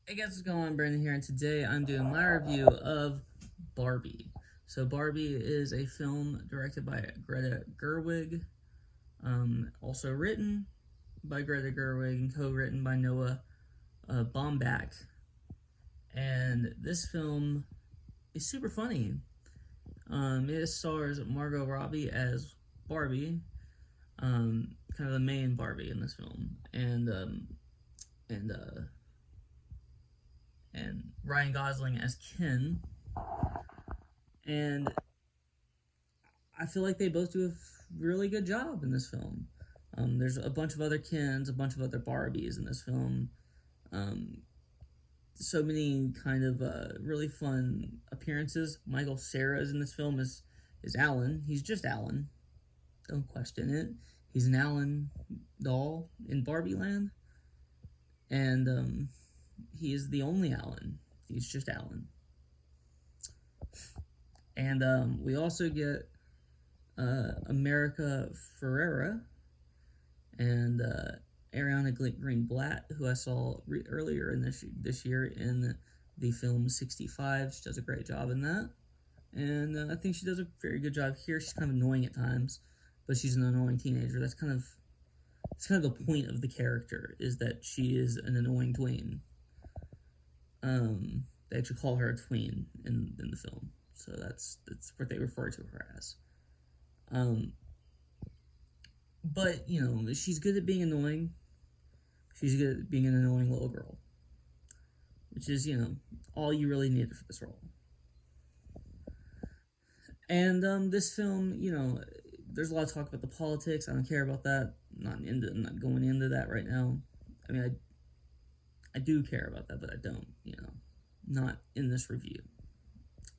Hey guys, what's going on? Brandon here, and today I'm doing my review of Barbie. So Barbie is a film directed by Greta Gerwig, also written by Greta Gerwig and co-written by Noah Baumbach. And this film is super funny. It stars Margot Robbie as Barbie, kind of the main Barbie in this film, and and Ryan Gosling as Ken. And I feel like they both do a really good job in this film. There's a bunch of other Kens, a bunch of other Barbies in this film. Um, so many kind of really fun appearances. Michael Cera is in this film is Alan. He's just Alan. Don't question it. He's an Alan doll in Barbie Land, and he is the only Alan. He's just Alan. And we also get America Ferrera and Ariana Greenblatt, who I saw earlier in this year in the film 65. She does a great job in that, and I think she does a very good job here. She's kind of annoying at times, but she's an annoying teenager. It's kind of the point of the character, is that she is an annoying tween. They actually call her a tween in the film, so that's what they refer to her as. Um, but she's good at being annoying. She's good at being an annoying little girl, which is all you really needed for this role. And this film, there's a lot of talk about the politics. I don't care about that. I'm not going into that right now. I mean, I do care about that, but I don't. Not in this review.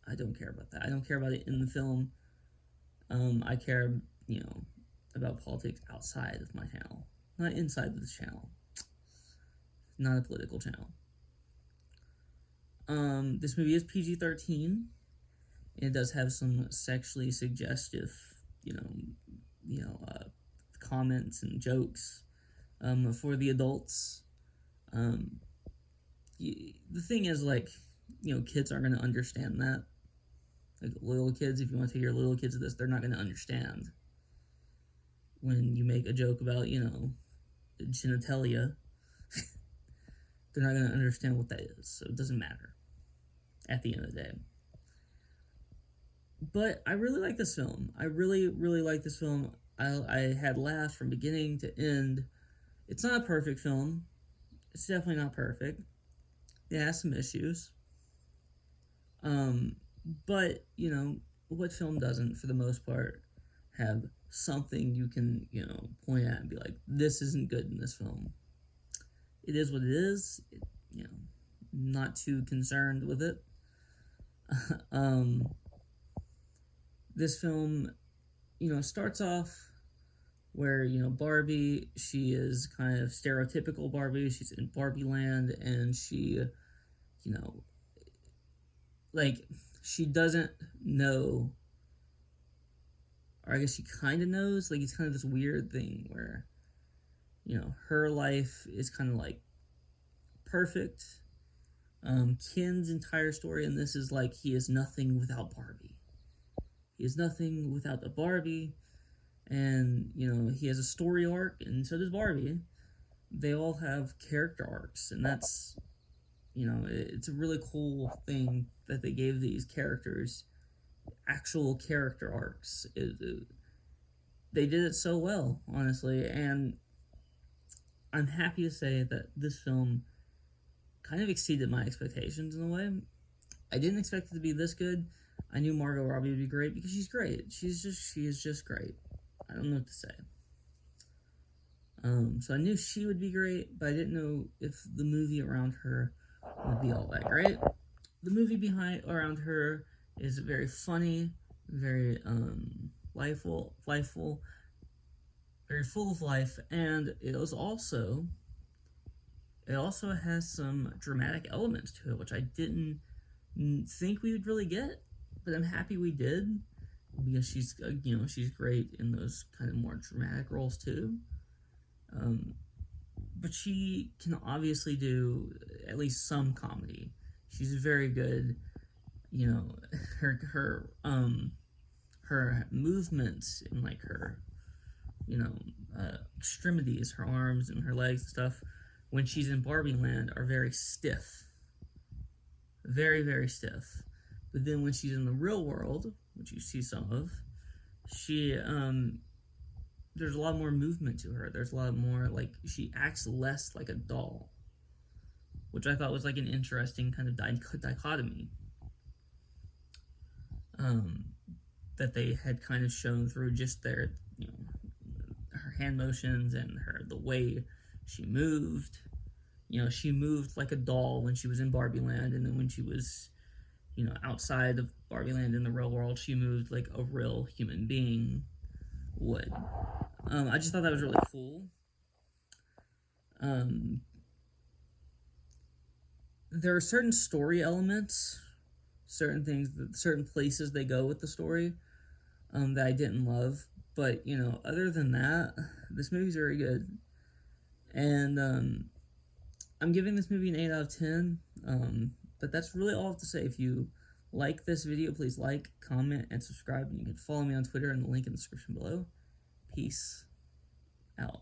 I don't care about that. I don't care about it in the film. I care, about politics outside of my channel, not inside of the channel. Not a political channel. This movie is PG-13. It does have some sexually suggestive, comments and jokes, for the adults. The thing is, kids aren't going to understand that. Like little kids, if you want to take your little kids to this, they're not going to understand when you make a joke about, genitalia. They're not going to understand what that is, so it doesn't matter at the end of the day. But I really like this film. I really, really like this film. I had laughs from beginning to end. It's not a perfect film. It's definitely not perfect. It has some issues. But, what film doesn't, for the most part, have something you can, point at and be like, this isn't good in this film. It is what it is. Not too concerned with it. This film, starts off where, Barbie, she is kind of stereotypical Barbie. She's in Barbie Land, and she, she doesn't know, or I guess she kind of knows, it's kind of this weird thing where, her life is kind of perfect. Ken's entire story in this is he is nothing without Barbie. He is nothing without the Barbie, and, he has a story arc, and so does Barbie. They all have character arcs, and that's, it's a really cool thing that they gave these characters actual character arcs. They did it so well, honestly, and I'm happy to say that this film kind of exceeded my expectations in a way. I didn't expect it to be this good. I knew Margot Robbie would be great because she's great. She is just great. I don't know what to say. So I knew she would be great, but I didn't know if the movie around her would be all that great. The movie around her is very funny, very lifeful, very full of life, and it also has some dramatic elements to it, which I didn't think we would really get, but I'm happy we did, because she's she's great in those kind of more dramatic roles too. but she can obviously do at least some comedy. She's very good. You know, her movements and like her you know extremities, her arms and her legs and stuff, when she's in Barbie Land are very stiff, very very stiff. But then when she's in the real world, which you see some of, she there's a lot more movement to her. There's a lot more like she acts less like a doll, which I thought was like an interesting kind of dichotomy um, that they had kind of shown through just their her hand motions and her the way she moved. She moved like a doll when she was in Barbie Land, and then when she was outside of Barbie Land in the real world, she moved like a real human being would. I just thought that was really cool. Um, there are certain story elements, certain things, certain places they go with the story that I didn't love. But other than that, this movie's very good, and I'm giving this movie an 8 out of 10. But that's really all I have to say. If you like this video, please like, comment, and subscribe. And you can follow me on Twitter in the link in the description below. Peace out.